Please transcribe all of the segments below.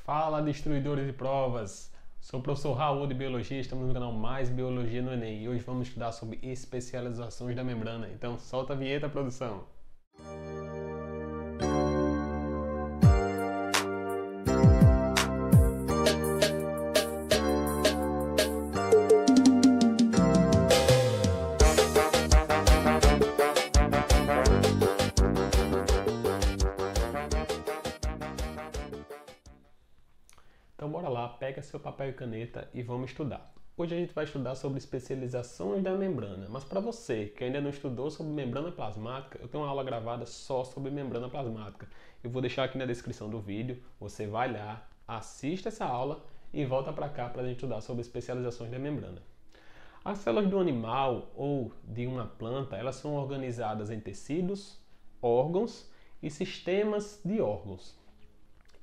Fala, destruidores de provas! Sou o professor Raul de Biologia, estamos no canal Mais Biologia no Enem e hoje vamos estudar sobre especializações da membrana. Então solta a vinheta, produção! Então bora lá, pega seu papel e caneta e vamos estudar. Hoje a gente vai estudar sobre especializações da membrana, mas para você que ainda não estudou sobre membrana plasmática, eu tenho uma aula gravada só sobre membrana plasmática. Eu vou deixar aqui na descrição do vídeo, você vai lá, assista essa aula e volta para cá para a gente estudar sobre especializações da membrana. As células do animal ou de uma planta, elas são organizadas em tecidos, órgãos e sistemas de órgãos.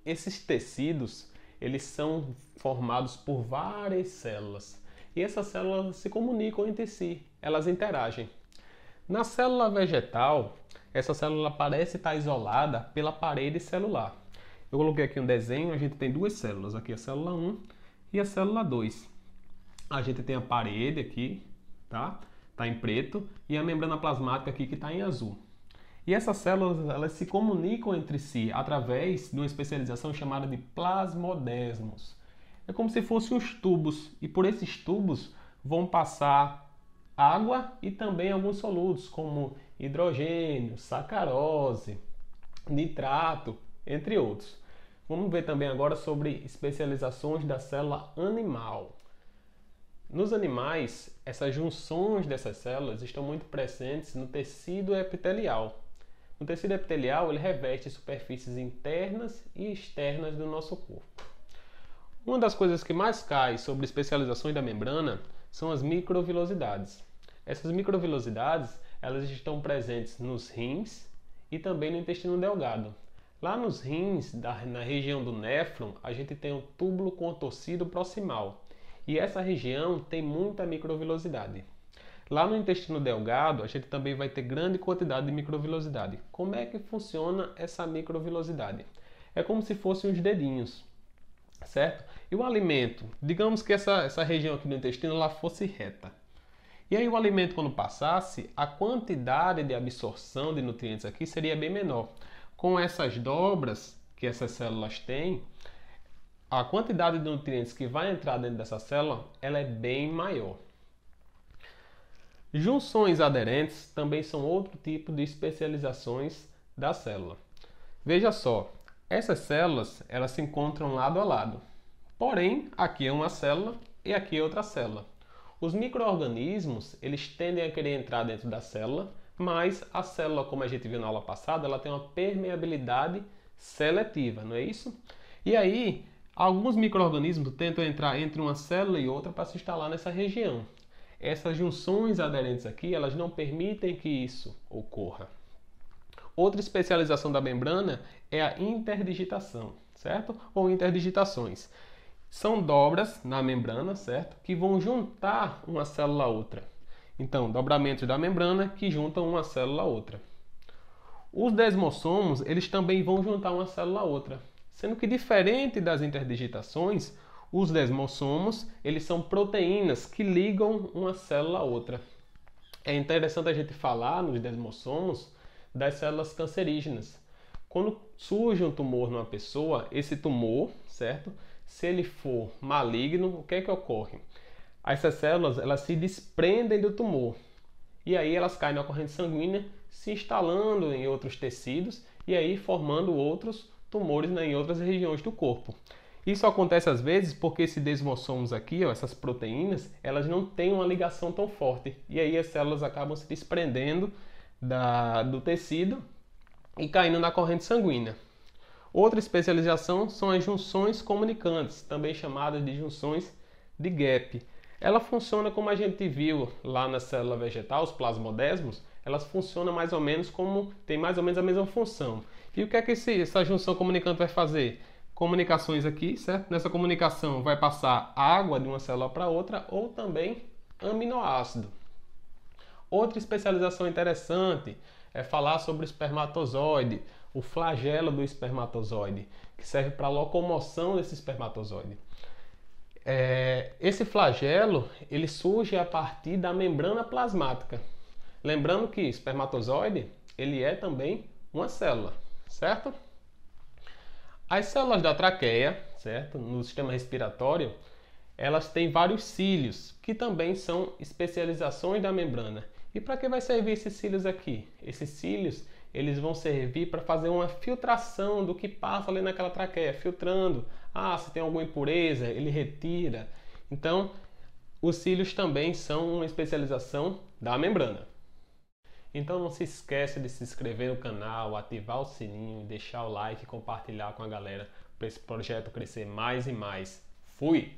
Esses tecidos eles são formados por várias células e essas células se comunicam entre si, elas interagem. Na célula vegetal, essa célula parece estar isolada pela parede celular. Eu coloquei aqui um desenho, a gente tem duas células, aqui a célula 1 e a célula 2. A gente tem a parede aqui, tá? Tá em preto, e a membrana plasmática aqui que está em azul. E essas células elas se comunicam entre si através de uma especialização chamada de plasmodesmos. É como se fossem os tubos, e por esses tubos vão passar água e também alguns solutos, como hidrogênio, sacarose, nitrato, entre outros. Vamos ver também agora sobre especializações da célula animal. Nos animais, essas junções dessas células estão muito presentes no tecido epitelial. O tecido epitelial ele reveste superfícies internas e externas do nosso corpo. Uma das coisas que mais cai sobre especializações da membrana são as microvilosidades. Essas microvilosidades elas estão presentes nos rins e também no intestino delgado. Lá nos rins, na região do néfron, a gente tem o túbulo contorcido proximal. E essa região tem muita microvilosidade. Lá no intestino delgado, a gente também vai ter grande quantidade de microvilosidade. Como é que funciona essa microvilosidade? É como se fossem os dedinhos, certo? E o alimento, digamos que essa região aqui do intestino ela fosse reta. E aí o alimento quando passasse, a quantidade de absorção de nutrientes aqui seria bem menor. Com essas dobras que essas células têm, a quantidade de nutrientes que vai entrar dentro dessa célula ela é bem maior. Junções aderentes também são outro tipo de especializações da célula. Veja só, essas células elas se encontram lado a lado. Porém, aqui é uma célula e aqui é outra célula. Os micro-organismos eles tendem a querer entrar dentro da célula, mas a célula, como a gente viu na aula passada, ela tem uma permeabilidade seletiva, não é isso? E aí, alguns micro-organismos tentam entrar entre uma célula e outra para se instalar nessa região. Essas junções aderentes aqui, elas não permitem que isso ocorra. Outra especialização da membrana é a interdigitação, certo? Ou interdigitações. São dobras na membrana, certo? Que vão juntar uma célula a outra. Então, dobramentos da membrana que juntam uma célula a outra. Os desmossomos, eles também vão juntar uma célula a outra. Sendo que diferente das interdigitações, os desmossomos, eles são proteínas que ligam uma célula a outra. É interessante a gente falar nos desmossomos das células cancerígenas. Quando surge um tumor numa pessoa, esse tumor, certo? Se ele for maligno, o que é que ocorre? Essas células, elas se desprendem do tumor. E aí elas caem na corrente sanguínea, se instalando em outros tecidos e aí formando outros tumores em outras regiões do corpo. Isso acontece às vezes porque esses desmossomos aqui, ó, essas proteínas, elas não têm uma ligação tão forte. E aí as células acabam se desprendendo do tecido e caindo na corrente sanguínea. Outra especialização são as junções comunicantes, também chamadas de junções de Gap. Ela funciona como a gente viu lá na célula vegetal, os plasmodesmos, elas funcionam mais ou menos tem mais ou menos a mesma função. E o que é que essa junção comunicante vai fazer? Comunicações aqui, certo? Nessa comunicação vai passar água de uma célula para outra ou também aminoácido. Outra especialização interessante é falar sobre o espermatozoide o flagelo do espermatozoide, que serve para a locomoção desse espermatozoide. Esse flagelo ele surge a partir da membrana plasmática. Lembrando que espermatozoide ele é também uma célula, certo? As células da traqueia, certo? No sistema respiratório, elas têm vários cílios, que também são especializações da membrana. E para que vai servir esses cílios aqui? Esses cílios eles vão servir para fazer uma filtração do que passa ali naquela traqueia, filtrando. Se tem alguma impureza, ele retira. Então, os cílios também são uma especialização da membrana. Então não se esqueça de se inscrever no canal, ativar o sininho, deixar o like e compartilhar com a galera para esse projeto crescer mais e mais. Fui!